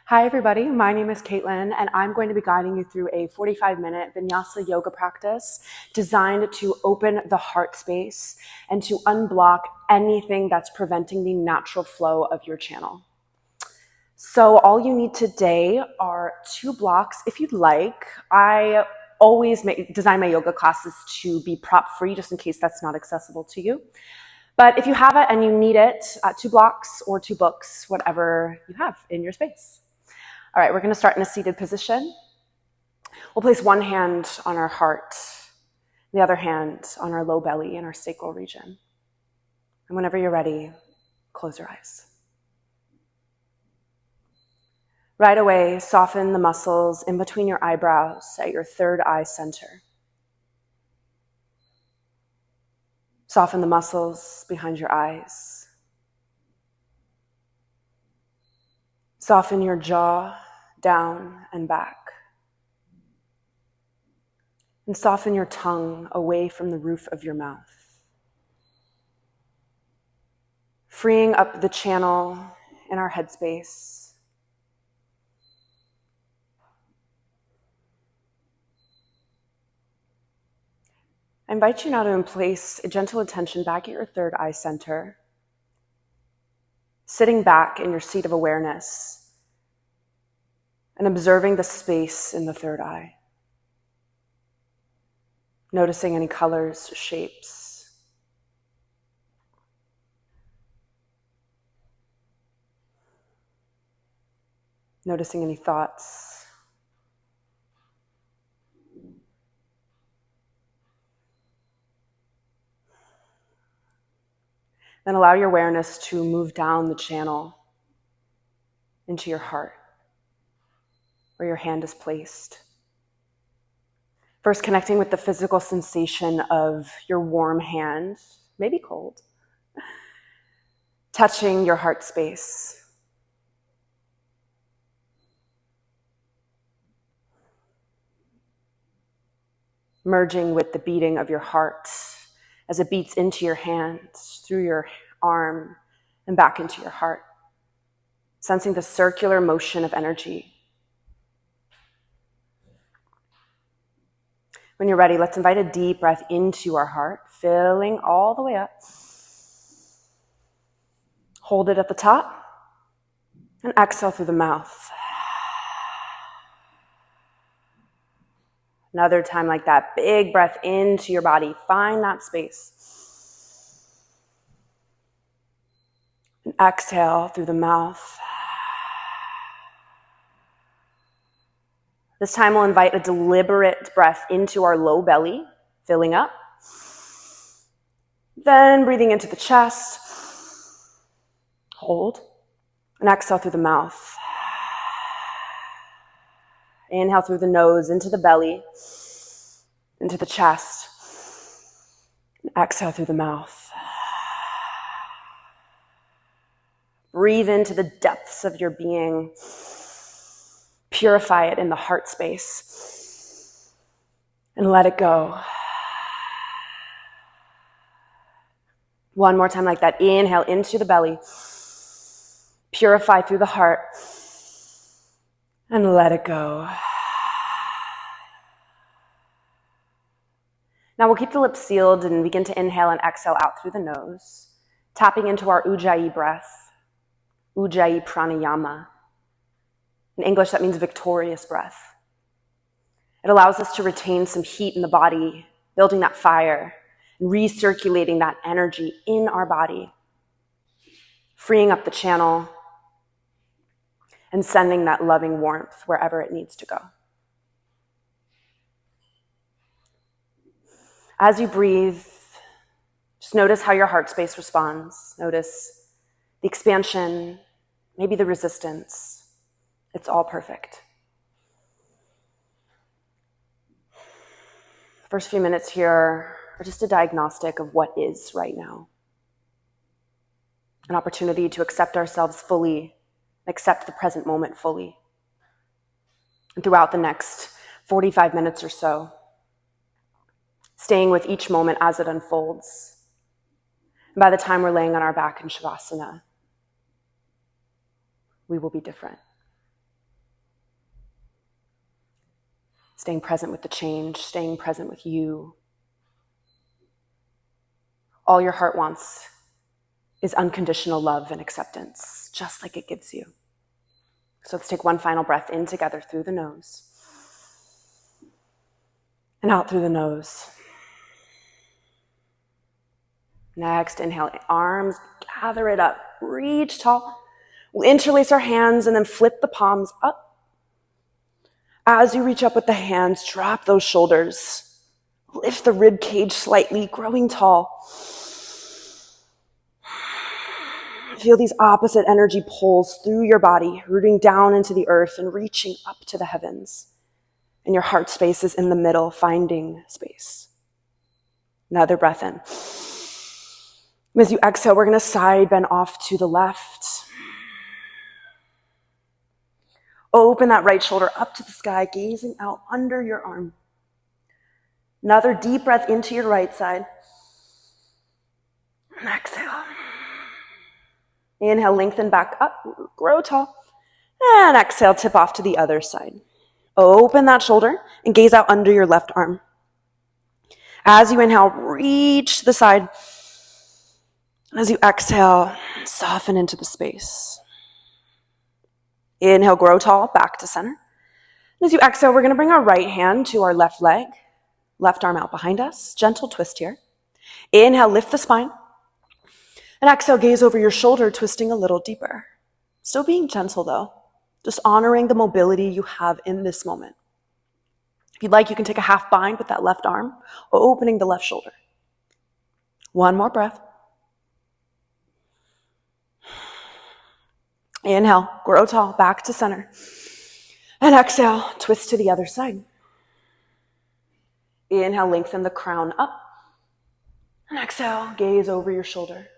Hi everybody, my name is Caitlin and I'm going to be guiding you through a 45-minute Vinyasa yoga practice designed to open the heart space and to unblock anything that's preventing the natural flow of your channel. So all you need today are 2 blocks. If you'd like, I always design my yoga classes to be prop-free just in case that's not accessible to you. But if you have it and you need it, 2 blocks or 2 books, whatever you have in your space. All right, we're going to start in a seated position. We'll place one hand on our heart, the other hand on our low belly and our sacral region. And whenever you're ready, close your eyes. Right away, soften the muscles in between your eyebrows at your third eye center. Soften the muscles behind your eyes. Soften your jaw down and back. And soften your tongue away from the roof of your mouth. Freeing up the channel in our headspace. I invite you now to place a gentle attention back at your third eye center, sitting back in your seat of awareness and observing the space in the third eye, noticing any colors, shapes. Noticing any thoughts. Then allow your awareness to move down the channel into your heart, where your hand is placed. First, connecting with the physical sensation of your warm hand, maybe cold, touching your heart space. Merging with the beating of your heart as it beats into your hand, through your arm, and back into your heart. Sensing the circular motion of energy. When you're ready, let's invite a deep breath into our heart, filling all the way up. Hold it at the top, and exhale through the mouth. Another time like that, big breath into your body. Find that space. And exhale through the mouth. This time we'll invite a deliberate breath into our low belly, filling up. Then breathing into the chest. Hold. And exhale through the mouth. Inhale through the nose, into the belly, into the chest. And exhale through the mouth. Breathe into the depths of your being. Purify it in the heart space. And let it go. One more time like that. Inhale into the belly. Purify through the heart. And let it go. Now we'll keep the lips sealed and begin to inhale and exhale out through the nose, tapping into our Ujjayi breath, Ujjayi pranayama. In English, that means victorious breath. It allows us to retain some heat in the body, building that fire, and recirculating that energy in our body, freeing up the channel, and sending that loving warmth wherever it needs to go. As you breathe, just notice how your heart space responds. Notice the expansion, maybe the resistance. It's all perfect. The first few minutes here are just a diagnostic of what is right now. An opportunity to accept ourselves fully, accept the present moment fully. And throughout the next 45 minutes or so, staying with each moment as it unfolds. And by the time we're laying on our back in Shavasana, we will be different. Staying present with the change, staying present with you. All your heart wants is unconditional love and acceptance, just like it gives you. So let's take one final breath in together through the nose and out through the nose. Next, inhale, arms, gather it up, reach tall. We'll interlace our hands and then flip the palms up. As you reach up with the hands, drop those shoulders. Lift the rib cage slightly, growing tall. Feel these opposite energy pulls through your body, rooting down into the earth and reaching up to the heavens. And your heart space is in the middle, finding space. Another breath in. As you exhale, we're going to side bend off to the left. Open that right shoulder up to the sky, gazing out under your arm. Another deep breath into your right side. And exhale. Inhale, lengthen back up, grow tall. And exhale, tip off to the other side. Open that shoulder and gaze out under your left arm. As you inhale, reach to the side. As you exhale, soften into the space. Inhale, grow tall, back to center. As you exhale, we're going to bring our right hand to our left leg, left arm out behind us. Gentle twist here. Inhale, lift the spine. And exhale, gaze over your shoulder, twisting a little deeper. Still being gentle though, just honoring the mobility you have in this moment. If you'd like, you can take a half bind with that left arm, opening the left shoulder. One more breath. Inhale, grow tall, back to center. And exhale, twist to the other side. Inhale, lengthen the crown up. And exhale, gaze over your shoulder.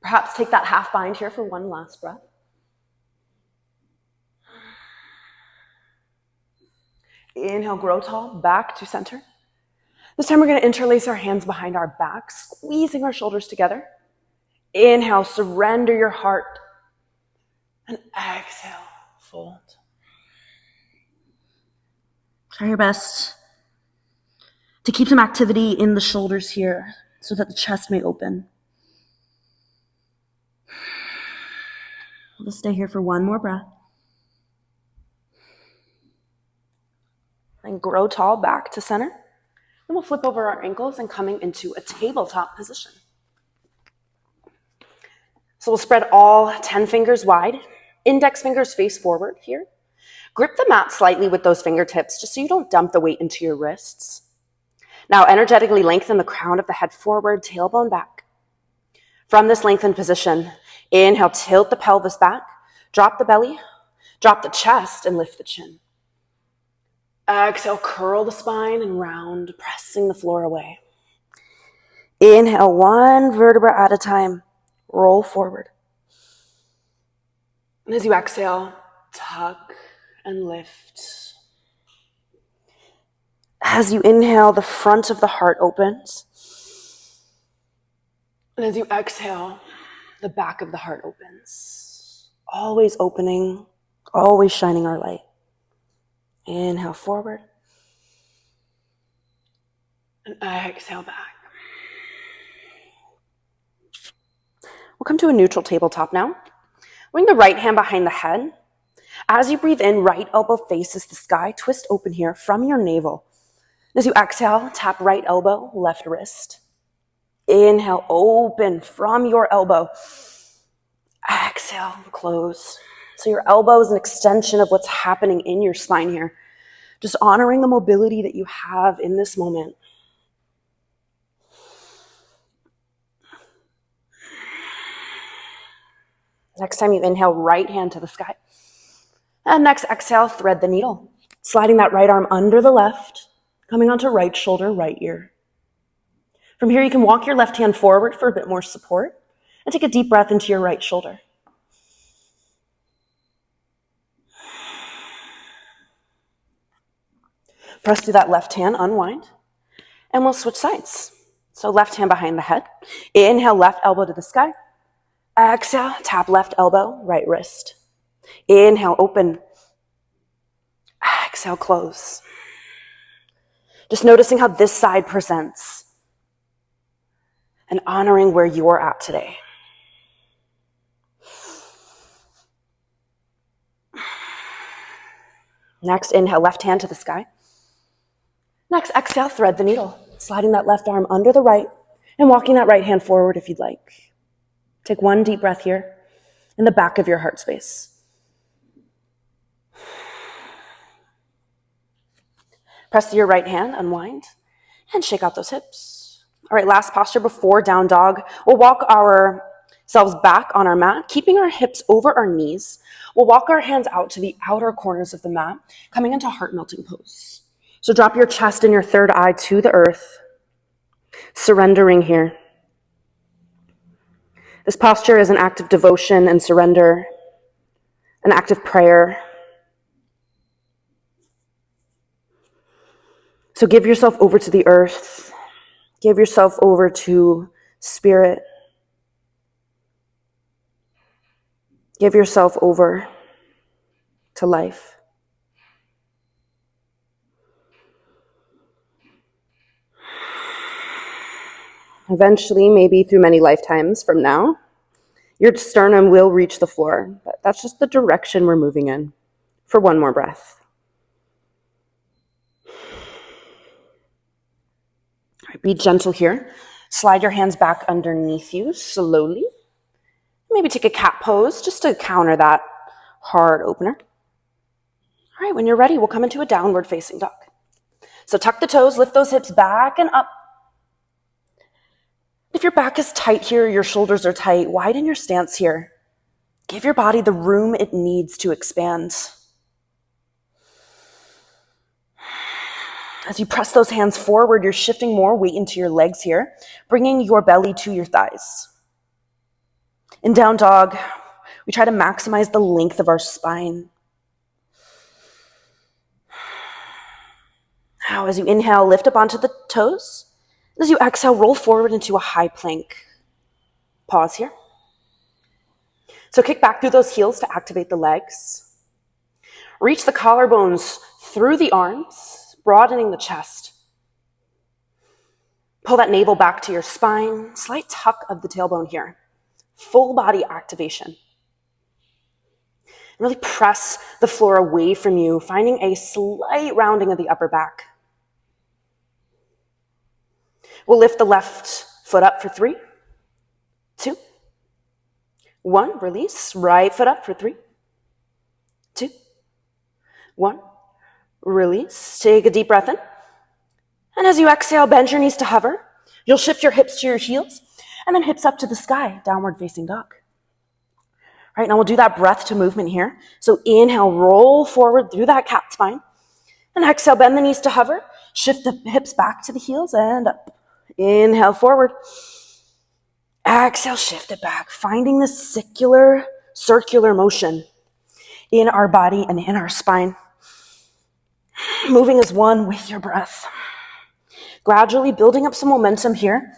Perhaps take that half bind here for one last breath. Inhale, grow tall, back to center. This time we're going to interlace our hands behind our back, squeezing our shoulders together. Inhale, surrender your heart. And exhale, fold. Try your best to keep some activity in the shoulders here so that the chest may open. We'll just stay here for one more breath. And grow tall, back to center. Then we'll flip over our ankles and coming into a tabletop position. So we'll spread all 10 fingers wide. Index fingers face forward here. Grip the mat slightly with those fingertips just so you don't dump the weight into your wrists. Now energetically lengthen the crown of the head forward, tailbone back. From this lengthened position, inhale, tilt the pelvis back, drop the belly, drop the chest, and lift the chin. Exhale, curl the spine and round, pressing the floor away. Inhale, one vertebra at a time, roll forward. And as you exhale, tuck and lift. As you inhale, the front of the heart opens. And as you exhale, the back of the heart opens. Always opening, always shining our light. Inhale forward. And exhale back. We'll come to a neutral tabletop now. Bring the right hand behind the head. As you breathe in, right elbow faces the sky. Twist open here from your navel. As you exhale, tap right elbow, left wrist. Inhale, open from your elbow. Exhale, close. So your elbow is an extension of what's happening in your spine here. Just honoring the mobility that you have in this moment. Next time you inhale, right hand to the sky. And next exhale, thread the needle. Sliding that right arm under the left, coming onto right shoulder, right ear. From here, you can walk your left hand forward for a bit more support and take a deep breath into your right shoulder. Press through that left hand, unwind, and we'll switch sides. So left hand behind the head. Inhale, left elbow to the sky. Exhale, tap left elbow, right wrist. Inhale, open. Exhale, close. Just noticing how this side presents and honoring where you're at today. Next, inhale, left hand to the sky. Next, exhale, thread the needle, sliding that left arm under the right and walking that right hand forward if you'd like. Take one deep breath here in the back of your heart space. Press to your right hand, unwind, and shake out those hips. All right, last posture before down dog. We'll walk ourselves back on our mat, keeping our hips over our knees. We'll walk our hands out to the outer corners of the mat, coming into heart melting pose. So drop your chest and your third eye to the earth, surrendering here. This posture is an act of devotion and surrender, an act of prayer. So give yourself over to the earth. Give yourself over to spirit. Give yourself over to life. Eventually, maybe through many lifetimes from now, your sternum will reach the floor, but that's just the direction we're moving in. For one more breath. All right, be gentle here. Slide your hands back underneath you slowly. Maybe take a cat pose just to counter that hard opener. All right, when you're ready, we'll come into a downward facing dog. So tuck the toes, lift those hips back and up. If your back is tight here, your shoulders are tight, widen your stance here. Give your body the room it needs to expand. As you press those hands forward, you're shifting more weight into your legs here, bringing your belly to your thighs. In down dog, we try to maximize the length of our spine. Now, as you inhale, lift up onto the toes. As you exhale, roll forward into a high plank. Pause here. So kick back through those heels to activate the legs. Reach the collarbones through the arms, broadening the chest. Pull that navel back to your spine. Slight tuck of the tailbone here. Full body activation. Really press the floor away from you, finding a slight rounding of the upper back. We'll lift the left foot up for 3, 2, 1. Release. Right foot up for 3, 2, 1. Release. Take a deep breath in. And as you exhale, bend your knees to hover. You'll shift your hips to your heels, and then hips up to the sky, downward facing dog. All right, now we'll do that breath to movement here. So inhale, roll forward through that cat spine. And exhale, bend the knees to hover. Shift the hips back to the heels and up. Inhale, forward. Exhale, shift it back. Finding this circular motion in our body and in our spine. Moving as one with your breath. Gradually building up some momentum here.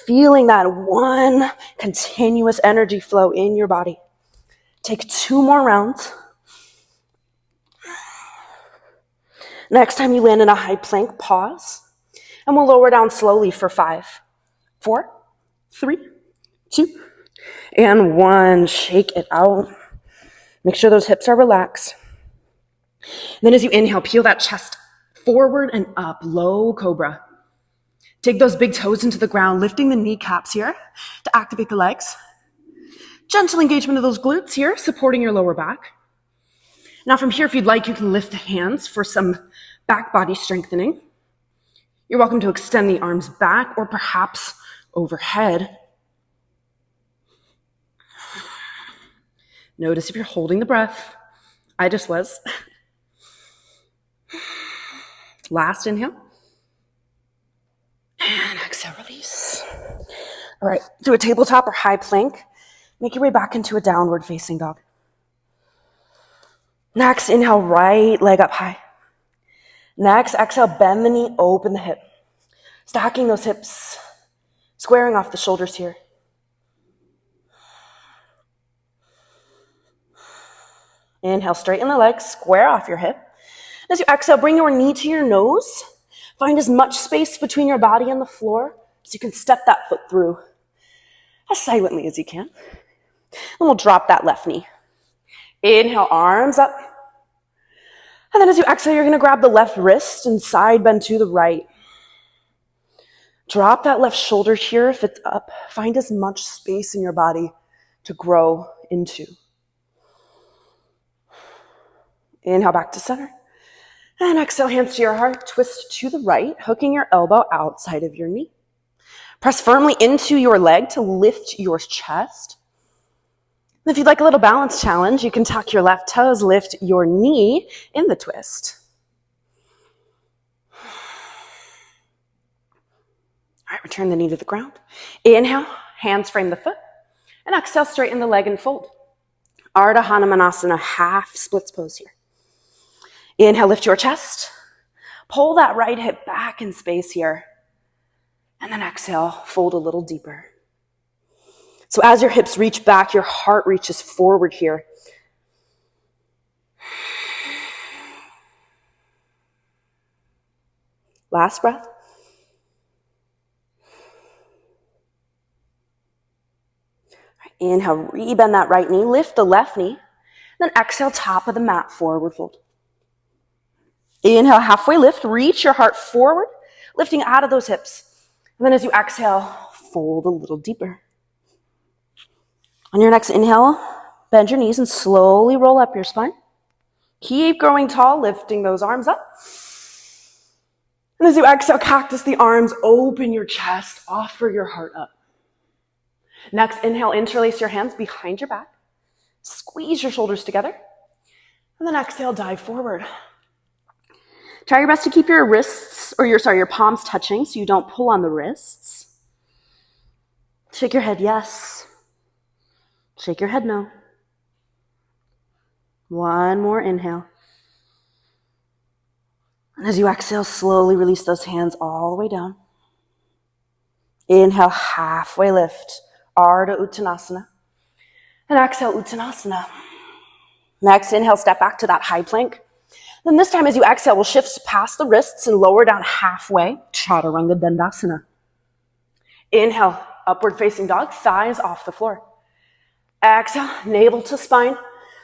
Feeling that one continuous energy flow in your body. Take 2 more rounds. Next time you land in a high plank, pause. And we'll lower down slowly for 5, 4, 3, 2, and 1. Shake it out. Make sure those hips are relaxed. And then as you inhale, peel that chest forward and up, low cobra. Take those big toes into the ground, lifting the kneecaps here to activate the legs. Gentle engagement of those glutes here, supporting your lower back. Now from here, if you'd like, you can lift the hands for some back body strengthening. You're welcome to extend the arms back or perhaps overhead. Notice if you're holding the breath. I just was. Last inhale. And exhale, release. All right, do a tabletop or high plank. Make your way back into a downward facing dog. Next, inhale, right leg up high. Next, exhale, bend the knee, open the hip. Stacking those hips, squaring off the shoulders here. Inhale, straighten the legs, square off your hip. As you exhale, bring your knee to your nose. Find as much space between your body and the floor so you can step that foot through as silently as you can. And we'll drop that left knee. Inhale, arms up. And then as you exhale, you're going to grab the left wrist and side bend to the right. Drop that left shoulder here if it's up. Find as much space in your body to grow into. Inhale back to center. And exhale, hands to your heart. Twist to the right, hooking your elbow outside of your knee. Press firmly into your leg to lift your chest. And if you'd like a little balance challenge, you can tuck your left toes, lift your knee in the twist. All right, return the knee to the ground. Inhale, hands frame the foot. And exhale, straighten the leg and fold. Ardha Hanumanasana, half splits pose here. Inhale, lift your chest. Pull that right hip back in space here. And then exhale, fold a little deeper. So as your hips reach back, your heart reaches forward here. Last breath. Inhale, rebend that right knee, lift the left knee. Then exhale, top of the mat, forward fold. Inhale, halfway lift, reach your heart forward, lifting out of those hips. And then as you exhale, fold a little deeper. On your next inhale, bend your knees and slowly roll up your spine. Keep growing tall, lifting those arms up. And as you exhale, cactus the arms, open your chest, offer your heart up. Next, inhale, interlace your hands behind your back. Squeeze your shoulders together. And then exhale, dive forward. Try your best to keep your your palms touching so you don't pull on the wrists. Shake your head, yes. Shake your head, no. One more inhale. And as you exhale, slowly release those hands all the way down. Inhale, halfway lift. Ardha Uttanasana. And exhale, Uttanasana. Next, inhale, step back to that high plank. Then this time, as you exhale, we'll shift past the wrists and lower down halfway. Chaturanga Dandasana. Inhale, upward facing dog, thighs off the floor. Exhale, navel to spine.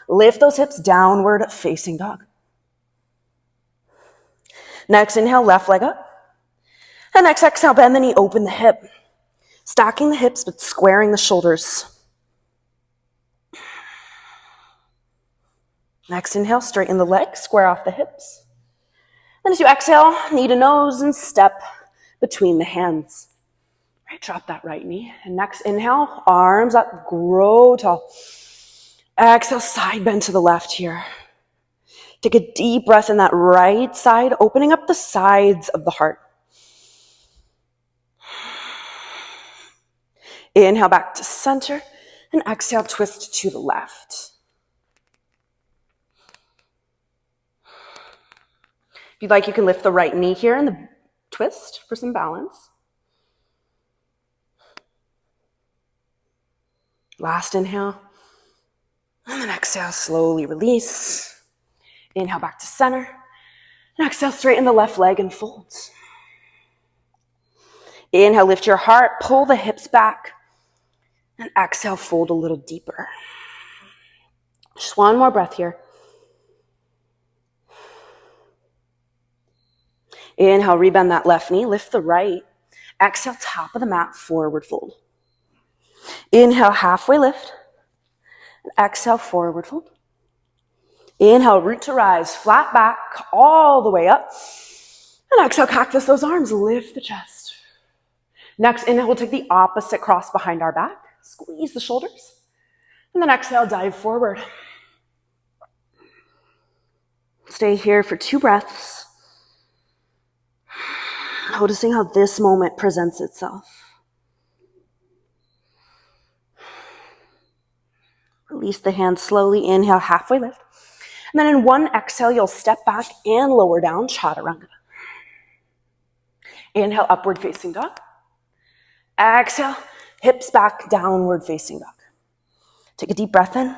Lift those hips, downward facing dog. Next, inhale, left leg up. And next, exhale, bend the knee, open the hip. Stacking the hips, but squaring the shoulders. Next, inhale, straighten the legs, square off the hips. And as you exhale, knee to nose and step between the hands. Right, drop that right knee. And next, inhale, arms up, grow tall. Exhale, side bend to the left here. Take a deep breath in that right side, opening up the sides of the heart. Inhale back to center, and exhale, twist to the left. If you'd like, you can lift the right knee here in the twist for some balance. Last inhale, and then exhale, slowly release. Inhale back to center, and exhale, straighten the left leg and fold. Inhale, lift your heart, pull the hips back. And exhale, fold a little deeper. Just one more breath here. Inhale, rebend that left knee, lift the right. Exhale, top of the mat, forward fold. Inhale, halfway lift. And exhale, forward fold. Inhale, root to rise, flat back, all the way up. And exhale, cactus those arms, lift the chest. Next, inhale, we'll take the opposite cross behind our back. Squeeze the shoulders. And then exhale, dive forward. Stay here for 2 breaths. Noticing how this moment presents itself. Release the hands slowly. Inhale, halfway lift. And then in one exhale, you'll step back and lower down, chaturanga. Inhale, upward facing dog. Exhale, hips back, downward facing dog. Take a deep breath in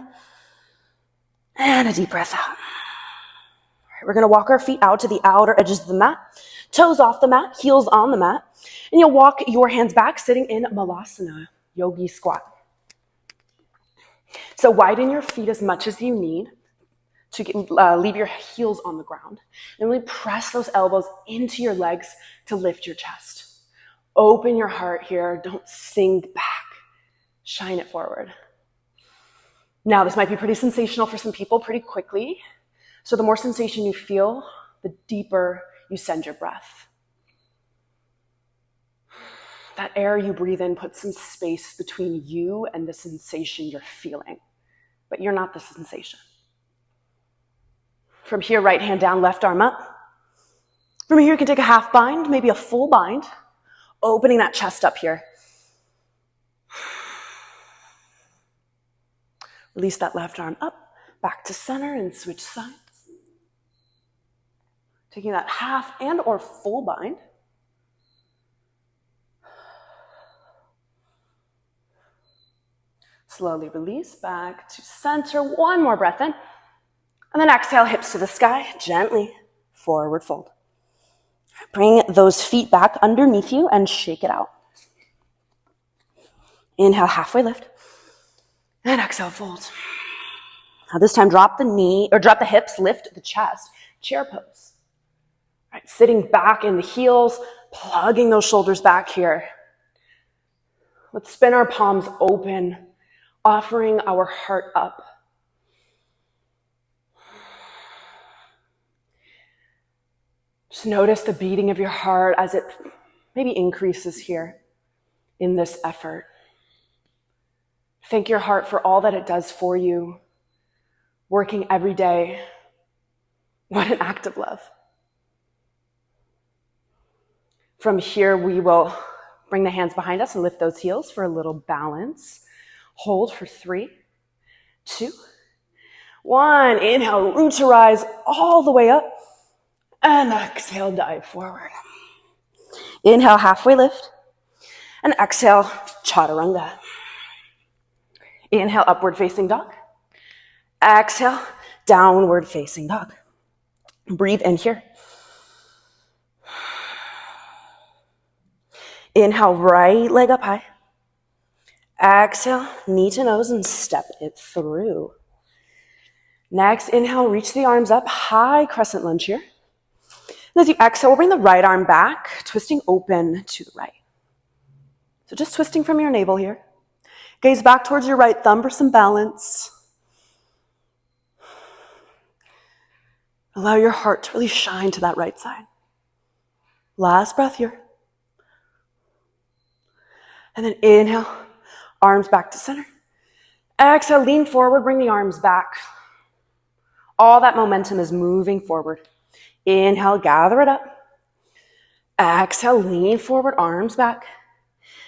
and a deep breath out. We're going to walk our feet out to the outer edges of the mat, toes off the mat, heels on the mat, and you'll walk your hands back sitting in Malasana, yogi squat. So widen your feet as much as you need to leave your heels on the ground. And really press those elbows into your legs to lift your chest. Open your heart here. Don't sink back. Shine it forward. Now, this might be pretty sensational for some people pretty quickly. So the more sensation you feel, the deeper you send your breath. That air you breathe in puts some space between you and the sensation you're feeling. But you're not the sensation. From here, right hand down, left arm up. From here, you can take a half bind, maybe a full bind, opening that chest up here. Release that left arm up, back to center, and switch sides. Taking that half and or full bind. Slowly release back to center. One more breath in. And then exhale, hips to the sky, gently forward fold. Bring those feet back underneath you and shake it out. Inhale, halfway lift. And exhale, fold. Now this time, drop the hips, lift the chest, chair pose. All right, sitting back in the heels, plugging those shoulders back here. Let's spin our palms open, offering our heart up. Just notice the beating of your heart as it maybe increases here in this effort. Thank your heart for all that it does for you, working every day. What an act of love. From here, we will bring the hands behind us and lift those heels for a little balance. Hold for 3, 2, 1. Inhale, root to rise all the way up. And exhale, dive forward. Inhale, halfway lift. And exhale, chaturanga. Inhale, upward facing dog. Exhale, downward facing dog. Breathe in here. Inhale, right leg up high. Exhale, knee to nose and step it through. Next, inhale, reach the arms up, high crescent lunge here. And as you exhale, we'll bring the right arm back, twisting open to the right. So just twisting from your navel here. Gaze back towards your right thumb for some balance. Allow your heart to really shine to that right side. Last breath here. And then inhale, arms back to center. Exhale, lean forward, bring the arms back. All that momentum is moving forward. Inhale, gather it up. Exhale, lean forward, arms back.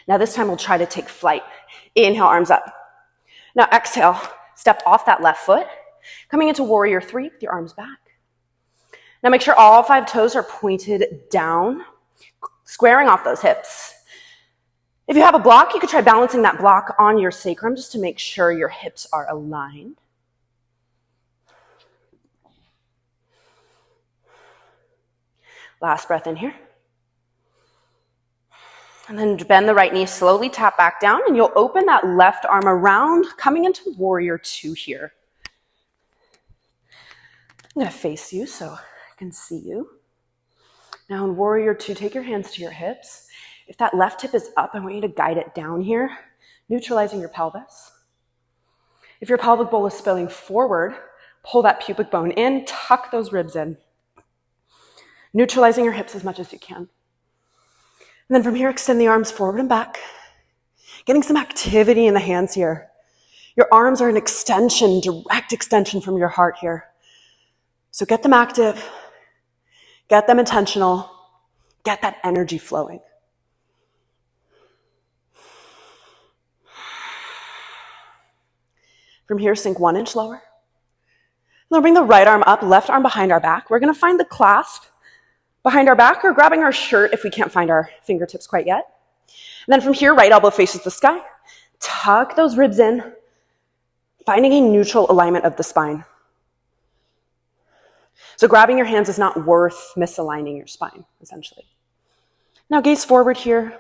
Now this time we'll try to take flight. Inhale, arms up. Now exhale, step off that left foot. Coming into warrior 3 with your arms back. Now make sure all 5 toes are pointed down, squaring off those hips. If you have a block, you could try balancing that block on your sacrum just to make sure your hips are aligned. Last breath in here. And then bend the right knee, slowly tap back down, and you'll open that left arm around, coming into warrior 2 here. I'm going to face you so I can see you. Now in warrior 2, take your hands to your hips. If that left hip is up, I want you to guide it down here, neutralizing your pelvis. If your pelvic bowl is spilling forward, pull that pubic bone in, tuck those ribs in. Neutralizing your hips as much as you can. And then from here, extend the arms forward and back. Getting some activity in the hands here. Your arms are an extension, direct extension from your heart here. So get them active, get them intentional, get that energy flowing. From here, sink 1 inch lower. Now bring the right arm up, left arm behind our back. We're going to find the clasp behind our back or grabbing our shirt if we can't find our fingertips quite yet. And then from here, right elbow faces the sky. Tuck those ribs in, finding a neutral alignment of the spine. So grabbing your hands is not worth misaligning your spine, essentially. Now gaze forward here.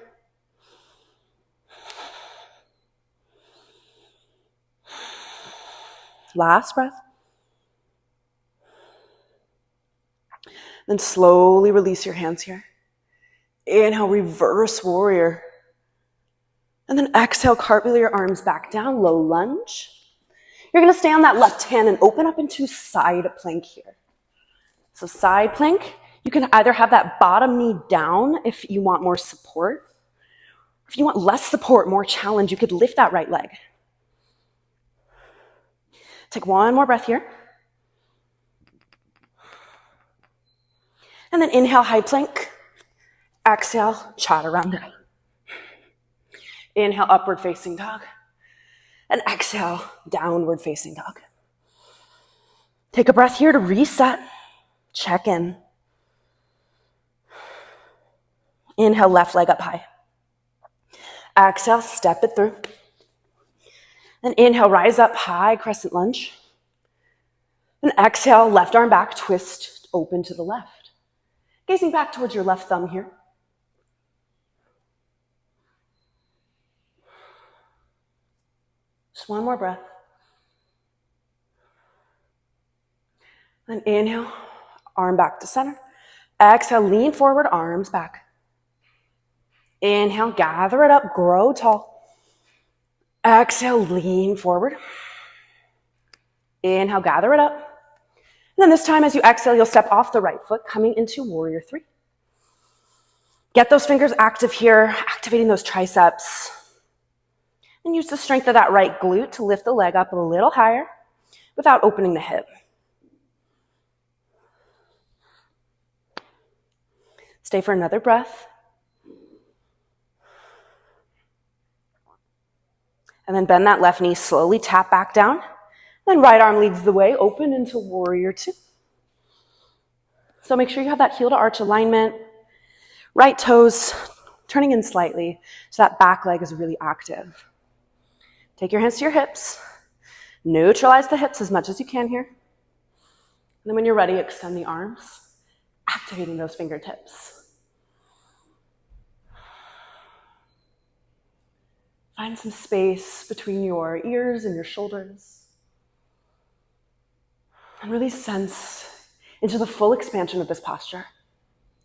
Last breath. Then slowly release your hands here. Inhale, reverse warrior. And then exhale, cartwheel your arms back down, low lunge. You're gonna stay on that left hand and open up into side plank here. So side plank, you can either have that bottom knee down if you want more support. If you want less support, more challenge, you could lift that right leg. Take one more breath here. And then inhale, high plank. Exhale, chaturanga. Inhale, upward facing dog. And exhale, downward facing dog. Take a breath here to reset. Check in. Inhale, left leg up high. Exhale, step it through. Then inhale, rise up high, crescent lunge. And exhale, left arm back, twist, open to the left. Gazing back towards your left thumb here. Just one more breath. Then inhale, arm back to center. Exhale, lean forward, arms back. Inhale, gather it up, grow tall. Exhale, lean forward. Inhale, gather it up. And then this time as you exhale, you'll step off the right foot, coming into warrior three. Get those fingers active here, activating those triceps. And use the strength of that right glute to lift the leg up a little higher without opening the hip. Stay for another breath. And then bend that left knee, slowly tap back down. Then right arm leads the way, open into warrior two. So make sure you have that heel to arch alignment. Right toes turning in slightly so that back leg is really active. Take your hands to your hips. Neutralize the hips as much as you can here. And then when you're ready, extend the arms, activating those fingertips. Find some space between your ears and your shoulders. And really sense into the full expansion of this posture.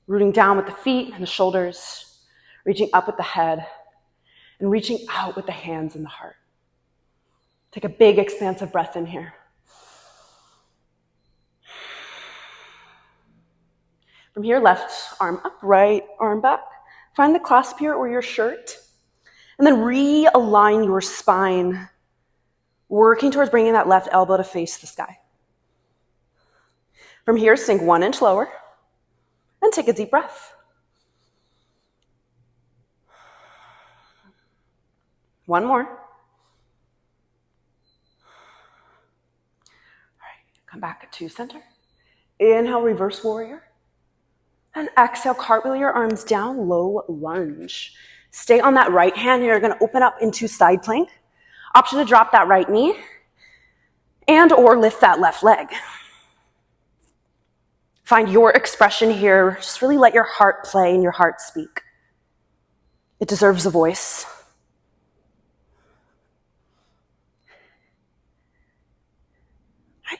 Rooting down with the feet and the shoulders, reaching up with the head, and reaching out with the hands and the heart. Take a big expansive breath in here. From here, left arm up, right arm back. Find the clasp here or your shirt. And then realign your spine, working towards bringing that left elbow to face the sky. From here, sink 1 inch lower and take a deep breath. One more. All right, come back to center. Inhale, reverse warrior. And exhale, cartwheel your arms down, low lunge. Stay on that right hand. You're going to open up into side plank. Option to drop that right knee and or lift that left leg. Find your expression here. Just really let your heart play and your heart speak. It deserves a voice.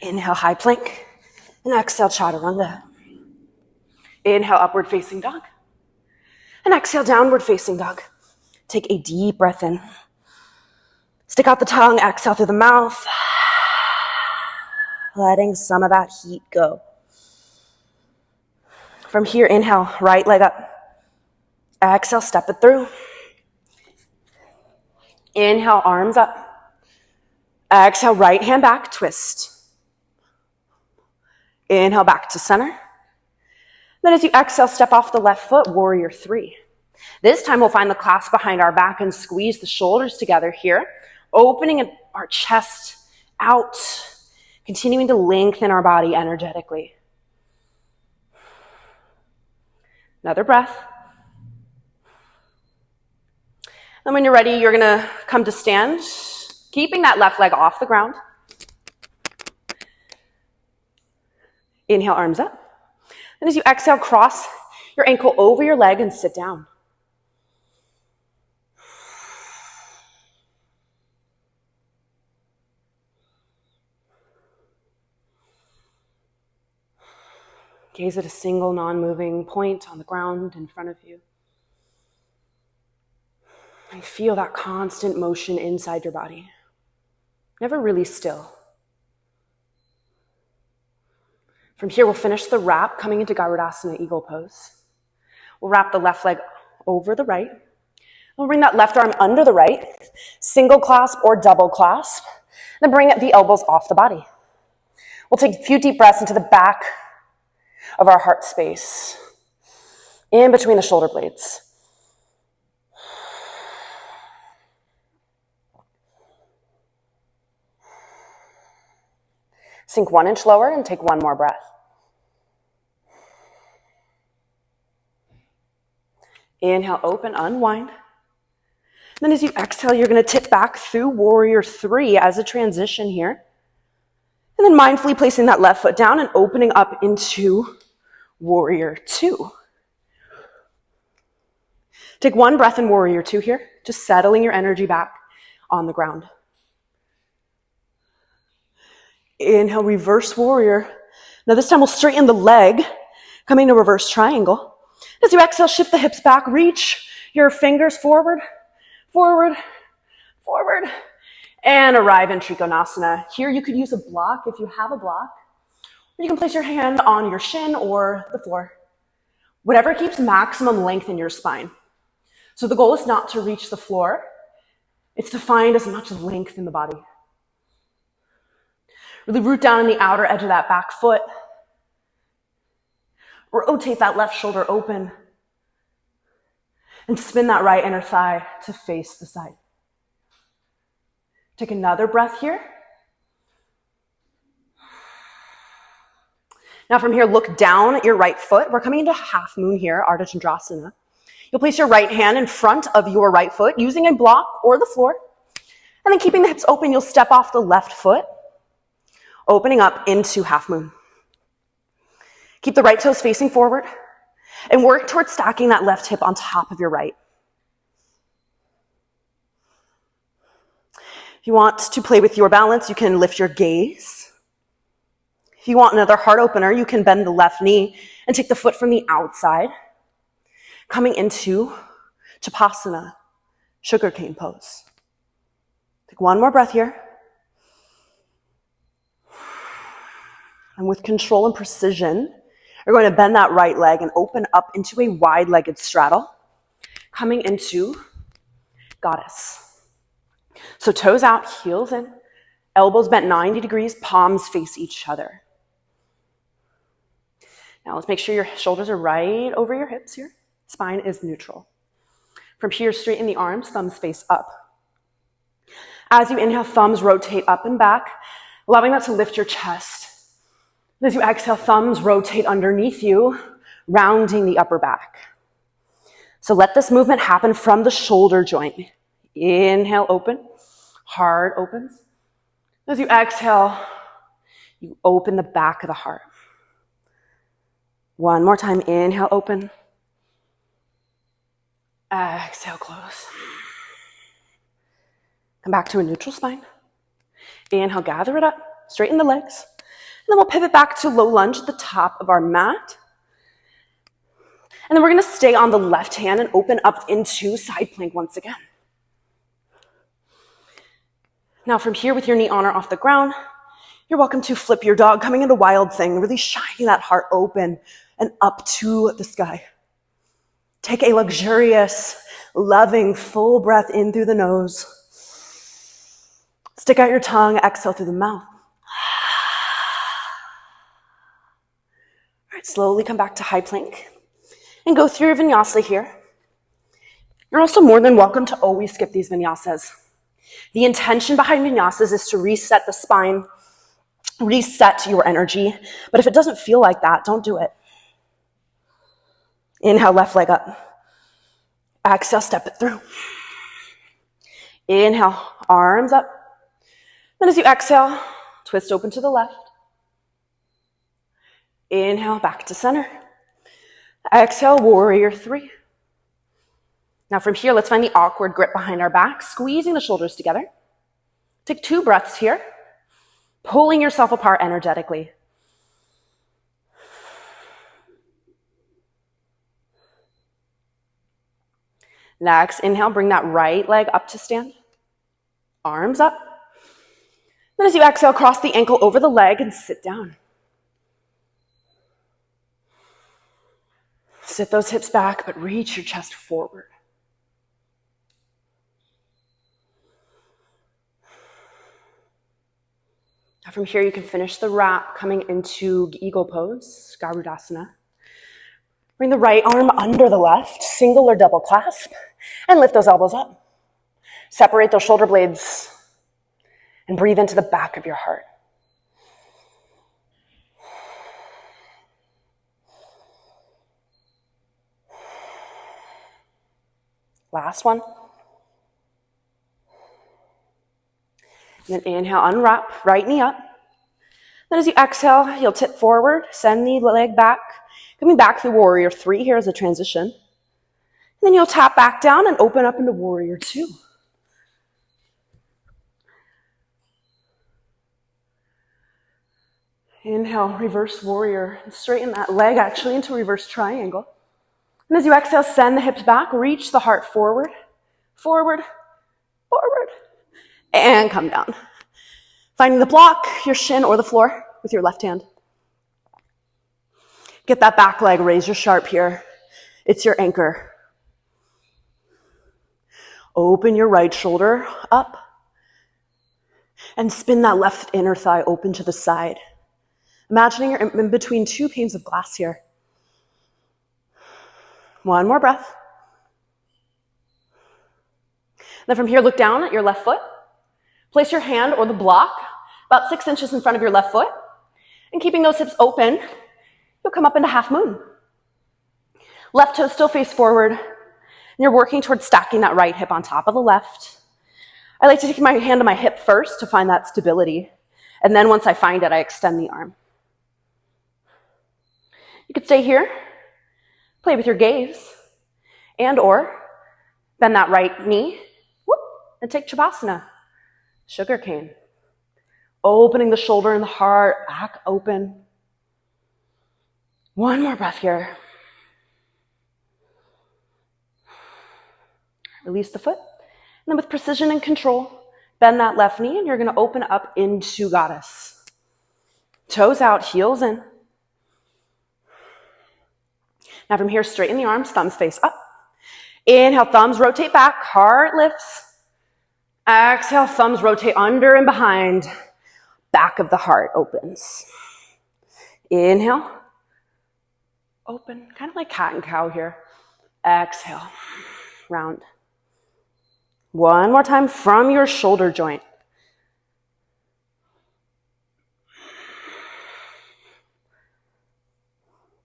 Inhale, high plank. And exhale, chaturanga. Inhale, upward facing dog. And exhale, downward facing dog. Take a deep breath in. Stick out the tongue, exhale through the mouth. Letting some of that heat go. From here, inhale, right leg up. Exhale, step it through. Inhale, arms up. Exhale, right hand back, twist. Inhale, back to center. Then as you exhale, step off the left foot, warrior three. This time we'll find the clasp behind our back and squeeze the shoulders together here, opening our chest out, continuing to lengthen our body energetically. Another breath. Then when you're ready, you're gonna come to stand, keeping that left leg off the ground. Inhale, arms up. Then as you exhale, cross your ankle over your leg and sit down. Gaze at a single non-moving point on the ground in front of you. And feel that constant motion inside your body. Never really still. From here, we'll finish the wrap, coming into Garudasana, eagle pose. We'll wrap the left leg over the right. We'll bring that left arm under the right, single clasp or double clasp, then bring the elbows off the body. We'll take a few deep breaths into the back of our heart space, in between the shoulder blades. Sink 1 inch lower and take one more breath. Inhale, open, unwind. Then as you exhale, you're going to tip back through warrior 3 as a transition here. And then mindfully placing that left foot down and opening up into warrior 2. Take one breath in warrior 2 here, just settling your energy back on the ground. Inhale, reverse warrior. Now this time we'll straighten the leg, coming to reverse triangle. As you exhale, shift the hips back, reach your fingers forward, forward, forward, and arrive in Trikonasana. Here you could use a block if you have a block. Or you can place your hand on your shin or the floor. Whatever keeps maximum length in your spine. So the goal is not to reach the floor. It's to find as much length in the body. Really root down in the outer edge of that back foot. Rotate that left shoulder open. And spin that right inner thigh to face the side. Take another breath here. Now from here, look down at your right foot. We're coming into half moon here, Ardha Chandrasana. You'll place your right hand in front of your right foot using a block or the floor. And then keeping the hips open, you'll step off the left foot, opening up into half moon. Keep the right toes facing forward and work towards stacking that left hip on top of your right. If you want to play with your balance, you can lift your gaze. If you want another heart opener, you can bend the left knee and take the foot from the outside, coming into Chapasana, sugarcane pose. Take one more breath here. And with control and precision, you're going to bend that right leg and open up into a wide-legged straddle, coming into goddess. So toes out, heels in, elbows bent 90 degrees, palms face each other. Now let's make sure your shoulders are right over your hips here. Spine is neutral. From here, straighten the arms, thumbs face up. As you inhale, thumbs rotate up and back, allowing that to lift your chest. As you exhale, thumbs rotate underneath you, rounding the upper back. So let this movement happen from the shoulder joint. Inhale, open. Heart opens. As you exhale, you open the back of the heart. One more time. Inhale, open. Exhale, close. Come back to a neutral spine. Inhale, gather it up. Straighten the legs. And then we'll pivot back to low lunge at the top of our mat. And then we're going to stay on the left hand and open up into side plank once again. Now from here, with your knee on or off the ground, you're welcome to flip your dog, coming into wild thing, really shining that heart open and up to the sky. Take a luxurious, loving, full breath in through the nose. Stick out your tongue, exhale through the mouth. All right, slowly come back to high plank and go through your vinyasa here. You're also more than welcome to always skip these vinyasas. The intention behind vinyasas is to reset the spine, reset your energy. But if it doesn't feel like that, don't do it. Inhale, left leg up. Exhale, step it through. Inhale, arms up. Then as you exhale, twist open to the left. Inhale, back to center. Exhale, warrior three. Now from here, let's find the awkward grip behind our back, squeezing the shoulders together. Take 2 breaths here, pulling yourself apart energetically. Next, inhale, bring that right leg up to stand. Arms up. Then as you exhale, cross the ankle over the leg and sit down. Sit those hips back, but reach your chest forward. Now from here, you can finish the wrap coming into eagle pose, Garudasana. Bring the right arm under the left, single or double clasp, and lift those elbows up. Separate those shoulder blades and breathe into the back of your heart. Last one. And then inhale, unwrap, right knee up. Then as you exhale, you'll tip forward, send the leg back, coming back through warrior three here as a transition. And then you'll tap back down and open up into warrior two. Inhale, reverse warrior. Straighten that leg actually into reverse triangle. And as you exhale, send the hips back, reach the heart forward, forward, forward, and come down. Finding the block, your shin or the floor with your left hand. Get that back leg razor sharp here. It's your anchor. Open your right shoulder up and spin that left inner thigh open to the side. Imagining you're in between 2 panes of glass here. One more breath. Then from here, look down at your left foot. Place your hand or the block about 6 inches in front of your left foot. And keeping those hips open, you'll come up into half moon. Left toes still face forward. And you're working towards stacking that right hip on top of the left. I like to take my hand to my hip first to find that stability. And then once I find it, I extend the arm. You could stay here, play with your gaze, and or bend that right knee, whoop, and take Shavasana, sugar cane. Opening the shoulder and the heart, back open. One more breath here. Release the foot. And then with precision and control, bend that left knee, and you're going to open up into goddess. Toes out, heels in. Now from here, straighten the arms, thumbs face up. Inhale, thumbs rotate back, heart lifts. Exhale, thumbs rotate under and behind. Back of the heart opens. Inhale. Open, kind of like cat and cow here. Exhale, round. One more time from your shoulder joint.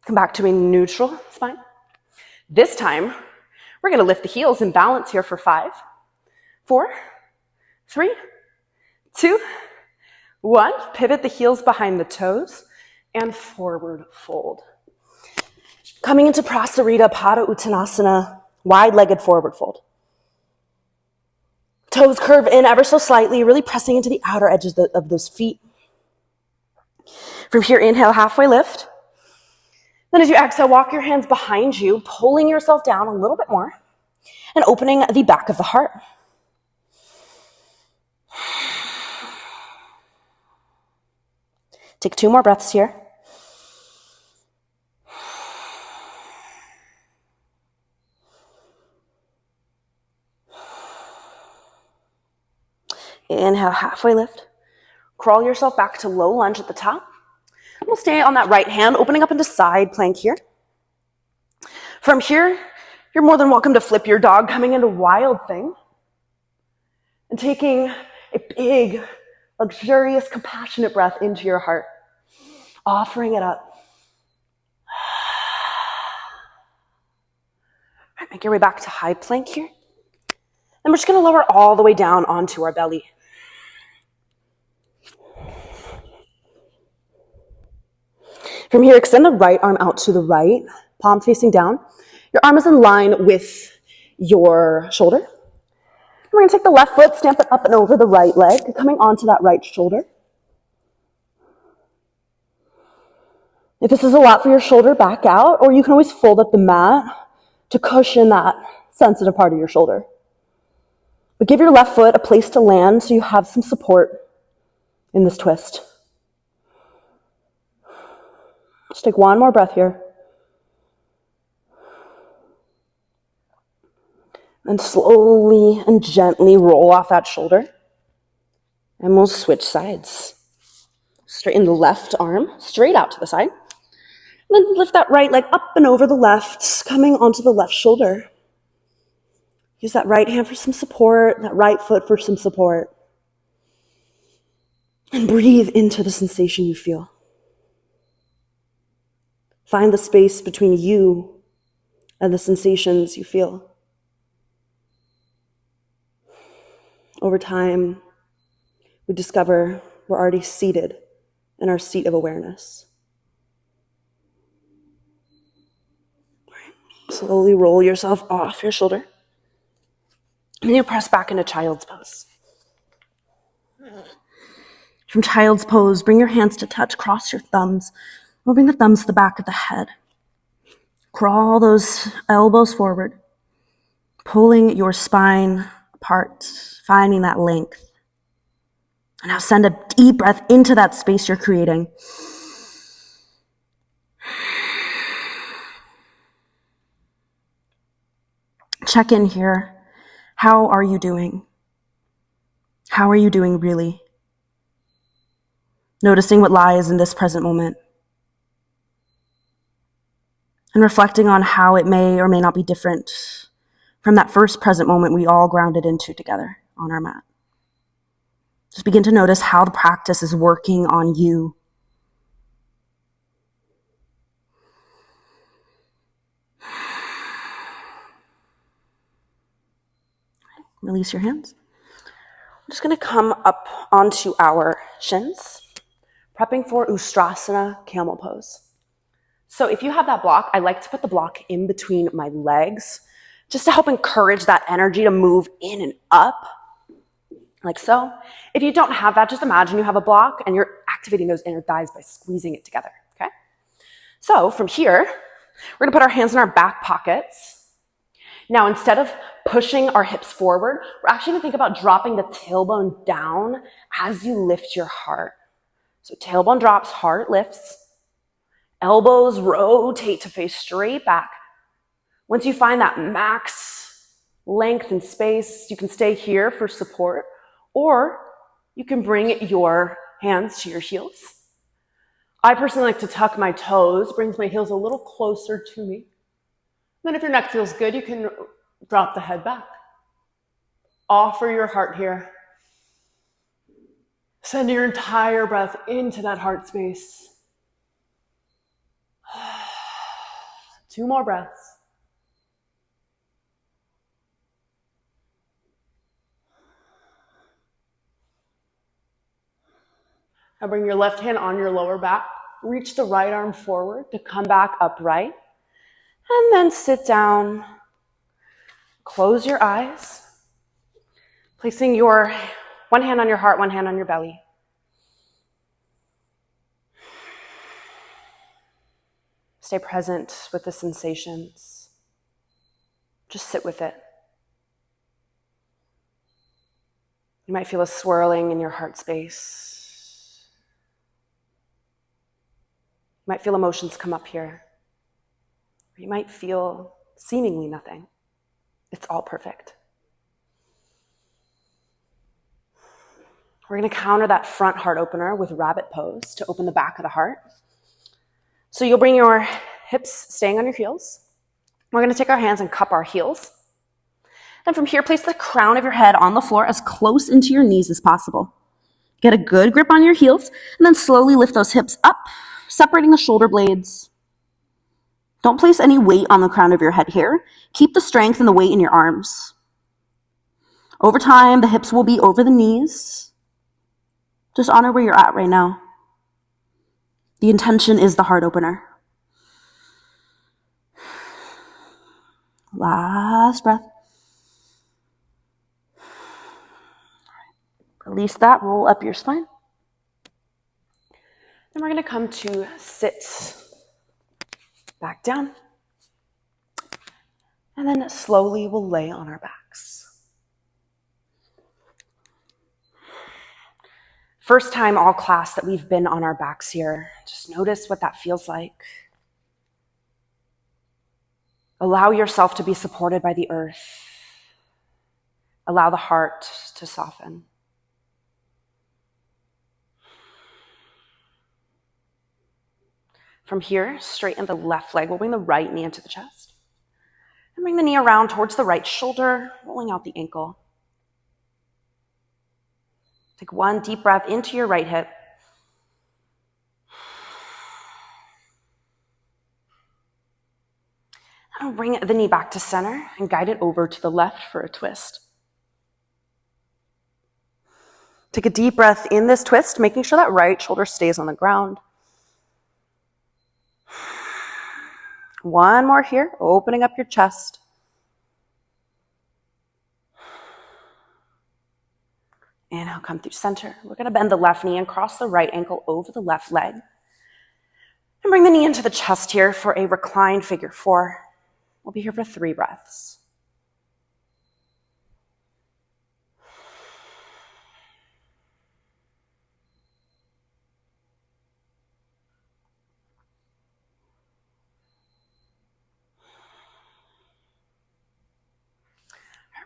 Come back to a neutral spine. This time, we're going to lift the heels and balance here for 5, 4, 3, 2, 1. Pivot the heels behind the toes and forward fold. Coming into Prasarita Pada Uttanasana, wide-legged forward fold. Toes curve in ever so slightly, really pressing into the outer edges of those feet. From here, inhale, halfway lift. Then as you exhale, walk your hands behind you, pulling yourself down a little bit more and opening the back of the heart. Take 2 more breaths here. Inhale, halfway lift. Crawl yourself back to low lunge at the top. We'll stay on that right hand, opening up into side plank here. From here, you're more than welcome to flip your dog, coming into wild thing. And taking a big, luxurious, compassionate breath into your heart. Offering it up. All right, make your way back to high plank here. And we're just going to lower all the way down onto our belly. From here, extend the right arm out to the right, palm facing down. Your arm is in line with your shoulder. We're going to take the left foot, stamp it up and over the right leg, coming onto that right shoulder. If this is a lot for your shoulder, back out, or you can always fold up the mat to cushion that sensitive part of your shoulder. But give your left foot a place to land so you have some support in this twist. Just take one more breath here. And slowly and gently roll off that shoulder. And we'll switch sides. Straighten the left arm straight out to the side. And then lift that right leg up and over the left, coming onto the left shoulder. Use that right hand for some support, that right foot for some support. And breathe into the sensation you feel. Find the space between you and the sensations you feel. Over time, we discover we're already seated in our seat of awareness. Slowly roll yourself off your shoulder. And then you press back into child's pose. From child's pose, bring your hands to touch, cross your thumbs, or bring the thumbs to the back of the head. Crawl those elbows forward, pulling your spine apart, finding that length. And now send a deep breath into that space you're creating. Check in here. How are you doing? How are you doing really? Noticing what lies in this present moment. And reflecting on how it may or may not be different from that first present moment we all grounded into together on our mat. Just begin to notice how the practice is working on you. Release your hands. I'm just going to come up onto our shins, prepping for Ustrasana, camel pose. So if you have that block, I like to put the block in between my legs, just to help encourage that energy to move in and up, like so. If you don't have that, just imagine you have a block and you're activating those inner thighs by squeezing it together, okay? So from here, we're going to put our hands in our back pockets. Now, instead of pushing our hips forward, we're actually going to think about dropping the tailbone down as you lift your heart. So tailbone drops, heart lifts. Elbows rotate to face straight back. Once you find that max length and space, you can stay here for support, or you can bring your hands to your heels. I personally like to tuck my toes, brings my heels a little closer to me. Then if your neck feels good, you can drop the head back. Offer your heart here. Send your entire breath into that heart space. 2 more breaths. Now bring your left hand on your lower back. Reach the right arm forward to come back upright. And then sit down. Close your eyes. Placing your one hand on your heart, one hand on your belly. Stay present with the sensations. Just sit with it. You might feel a swirling in your heart space. You might feel emotions come up here. Or you might feel seemingly nothing. It's all perfect. We're going to counter that front heart opener with rabbit pose to open the back of the heart. So you'll bring your hips staying on your heels. We're going to take our hands and cup our heels. And from here, place the crown of your head on the floor as close into your knees as possible. Get a good grip on your heels, and then slowly lift those hips up, separating the shoulder blades. Don't place any weight on the crown of your head here. Keep the strength and the weight in your arms. Over time, the hips will be over the knees. Just honor where you're at right now. The intention is the heart opener. Last breath. Release that, roll up your spine. Then we're going to come to sit back down. And then slowly we'll lay on our backs. First time all class that we've been on our backs here. Just notice what that feels like. Allow yourself to be supported by the earth. Allow the heart to soften. From here, straighten the left leg. We'll bring the right knee into the chest. And bring the knee around towards the right shoulder, rolling out the ankle. Take one deep breath into your right hip. And bring the knee back to center and guide it over to the left for a twist. Take a deep breath in this twist, making sure that right shoulder stays on the ground. One more here, opening up your chest. Inhale, come through center. We're going to bend the left knee and cross the right ankle over the left leg. And bring the knee into the chest here for a reclined figure four. We'll be here for 3 breaths.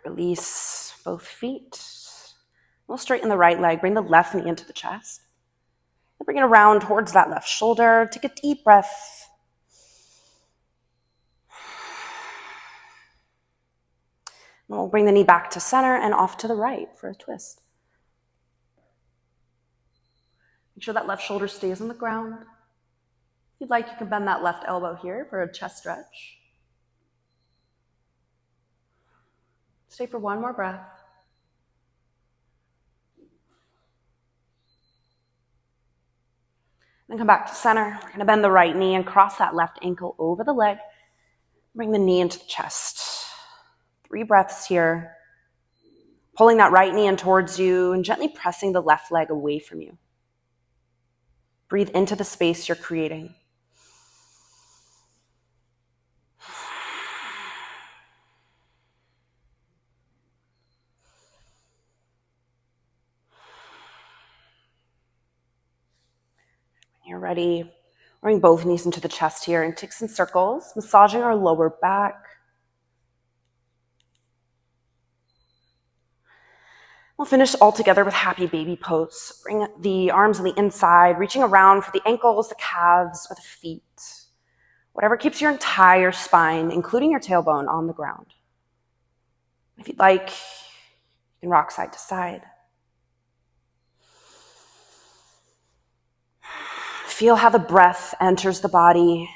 Release both feet. We'll straighten the right leg, bring the left knee into the chest. And bring it around towards that left shoulder. Take a deep breath. And we'll bring the knee back to center and off to the right for a twist. Make sure that left shoulder stays on the ground. If you'd like, you can bend that left elbow here for a chest stretch. Stay for one more breath. Then come back to center. We're going to bend the right knee and cross that left ankle over the leg. Bring the knee into the chest. 3 breaths here. Pulling that right knee in towards you and gently pressing the left leg away from you. Breathe into the space you're creating. You're ready. Bring both knees into the chest here and take some circles, massaging our lower back. We'll finish all together with happy baby pose. Bring the arms on the inside, reaching around for the ankles, the calves, or the feet. Whatever keeps your entire spine, including your tailbone, on the ground. If you'd like, you can rock side to side. Feel how the breath enters the body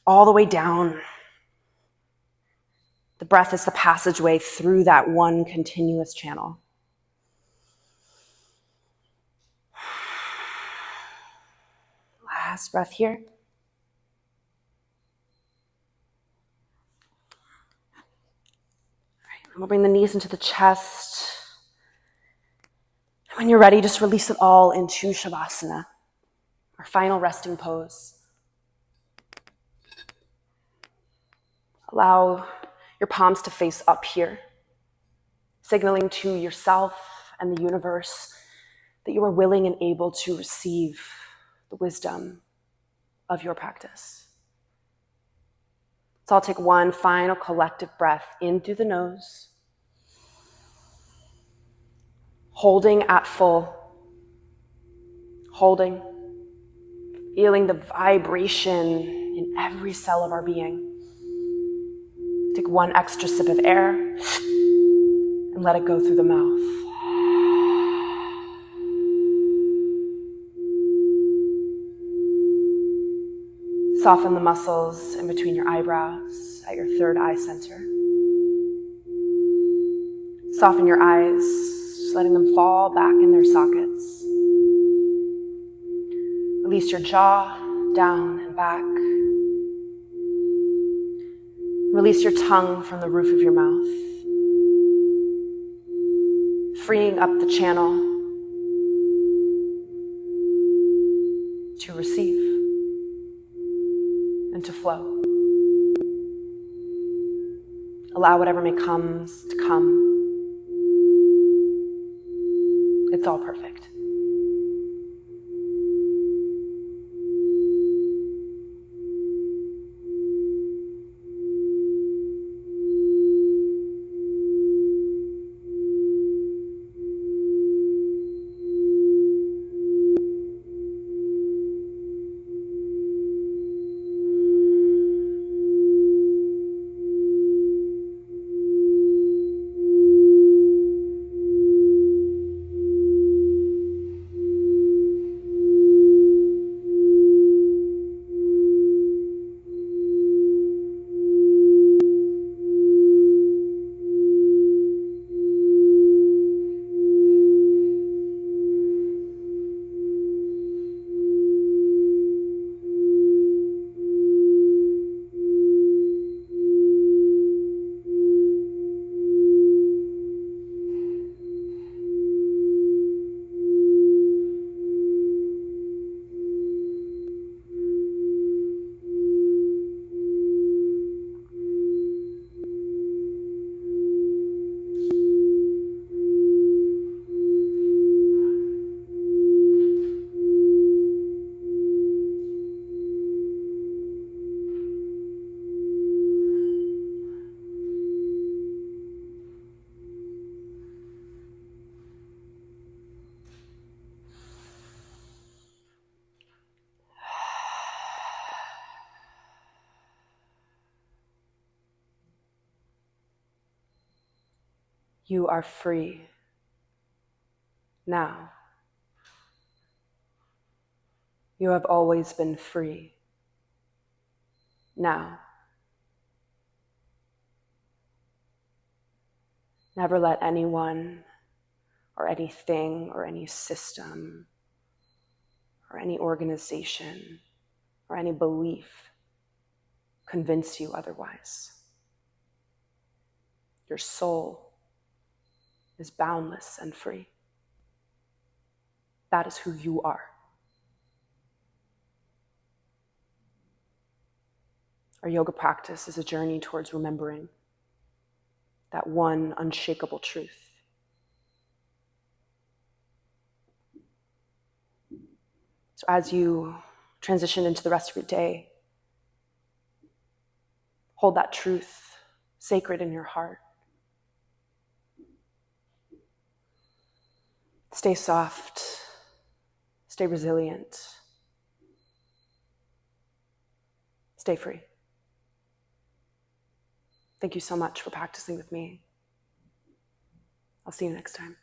all the way down. The breath is the passageway through that one continuous channel. Last breath here. All right, we'll bring the knees into the chest. When you're ready, just release it all into Shavasana, our final resting pose. Allow your palms to face up here, signaling to yourself and the universe that you are willing and able to receive the wisdom of your practice. So I'll take one final collective breath in through the nose, holding at full, holding, feeling the vibration in every cell of our being. Take one extra sip of air and let it go through the mouth. Soften the muscles in between your eyebrows at your third eye center. Soften your eyes, just letting them fall back in their sockets. Release your jaw down and back. Release your tongue from the roof of your mouth, freeing up the channel to receive and to flow. Allow whatever may come to come. It's all perfect. You are free now. You have always been free now. Never let anyone or anything or any system or any organization or any belief convince you otherwise. Your soul is boundless and free. That is who you are. Our yoga practice is a journey towards remembering that one unshakable truth. So as you transition into the rest of your day, hold that truth sacred in your heart. Stay soft, stay resilient, stay free. Thank you so much for practicing with me. I'll see you next time.